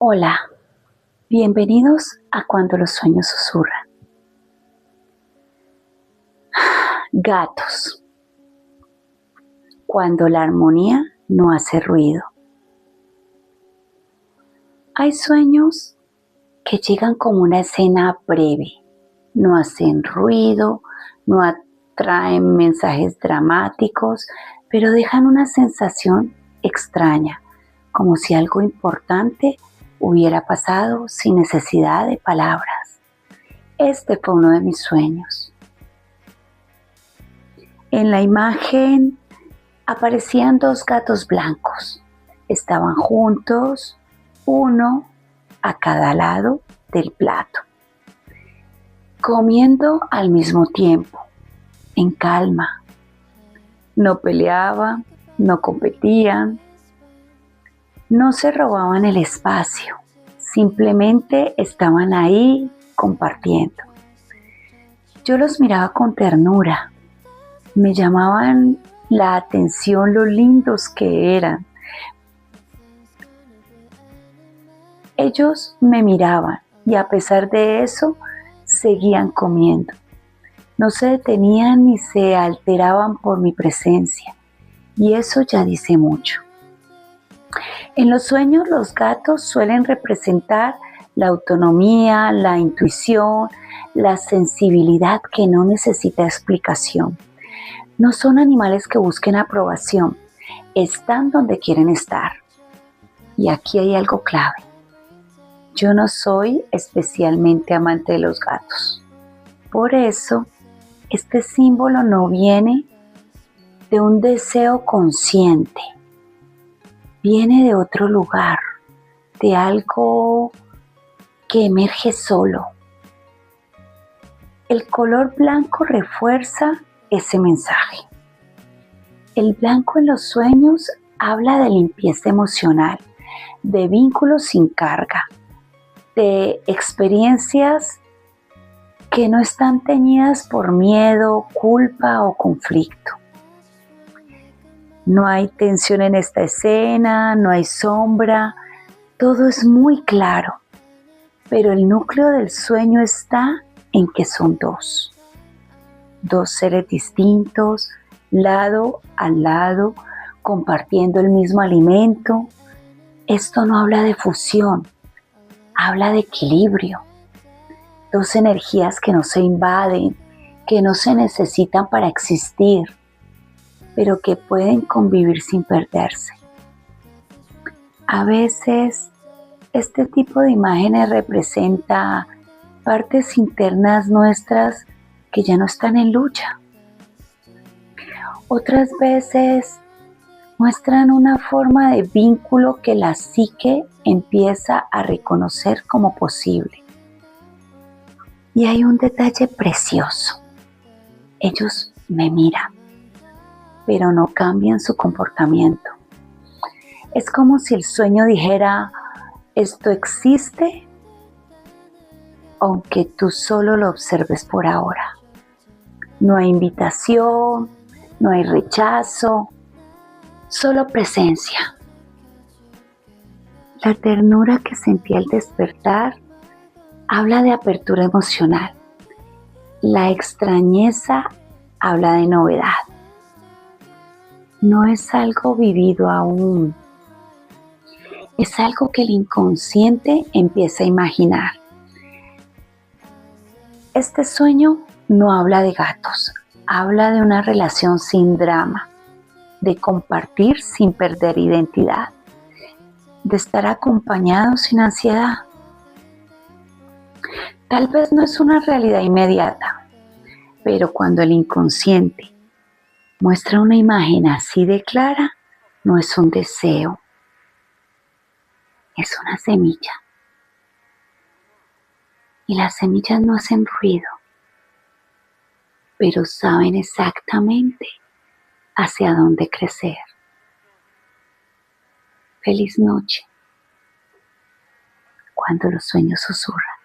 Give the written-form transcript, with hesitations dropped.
Hola, bienvenidos a Cuando los sueños susurran. Gatos, cuando la armonía no hace ruido. Hay sueños que llegan como una escena breve, no hacen ruido, no atraen mensajes dramáticos, pero dejan una sensación extraña, como si algo importante hubiera pasado sin necesidad de palabras. Este fue uno de mis sueños. En la imagen aparecían dos gatos blancos. Estaban juntos, uno a cada lado del plato, comiendo al mismo tiempo, en calma. No peleaban, no competían, no se robaban el espacio, simplemente estaban ahí compartiendo. Yo los miraba con ternura, me llamaban la atención lo lindos que eran. Ellos me miraban y a pesar de eso seguían comiendo. No se detenían ni se alteraban por mi presencia y eso ya dice mucho. En los sueños los gatos suelen representar la autonomía, la intuición, la sensibilidad que no necesita explicación. No son animales que busquen aprobación, están donde quieren estar. Y aquí hay algo clave. Yo no soy especialmente amante de los gatos. Por eso, este símbolo no viene de un deseo consciente. Viene de otro lugar, de algo que emerge solo. El color blanco refuerza ese mensaje. El blanco en los sueños habla de limpieza emocional, de vínculos sin carga, de experiencias que no están teñidas por miedo, culpa o conflicto. No hay tensión en esta escena, no hay sombra, todo es muy claro, pero el núcleo del sueño está en que son dos seres distintos, lado a lado, compartiendo el mismo alimento. Esto no habla de fusión, habla de equilibrio. Dos energías que no se invaden, que no se necesitan para existir, pero que pueden convivir sin perderse. A veces, este tipo de imágenes representa partes internas nuestras que ya no están en lucha. Otras veces muestran una forma de vínculo que la psique empieza a reconocer como posible. Y hay un detalle precioso. Ellos me miran, pero no cambian su comportamiento. Es como si el sueño dijera, esto existe, aunque tú solo lo observes por ahora. No hay invitación, no hay rechazo, solo presencia. La ternura que sentí al despertar habla de apertura emocional. La extrañeza habla de novedad. No es algo vivido aún, es algo que el inconsciente empieza a imaginar. Este sueño no habla de gatos, habla de una relación sin drama, de compartir sin perder identidad, de estar acompañado sin ansiedad. Tal vez no es una realidad inmediata, pero cuando el inconsciente muestra una imagen así de clara, no es un deseo, es una semilla. Y las semillas no hacen ruido, pero saben exactamente hacia dónde crecer. Feliz noche, cuando los sueños susurran.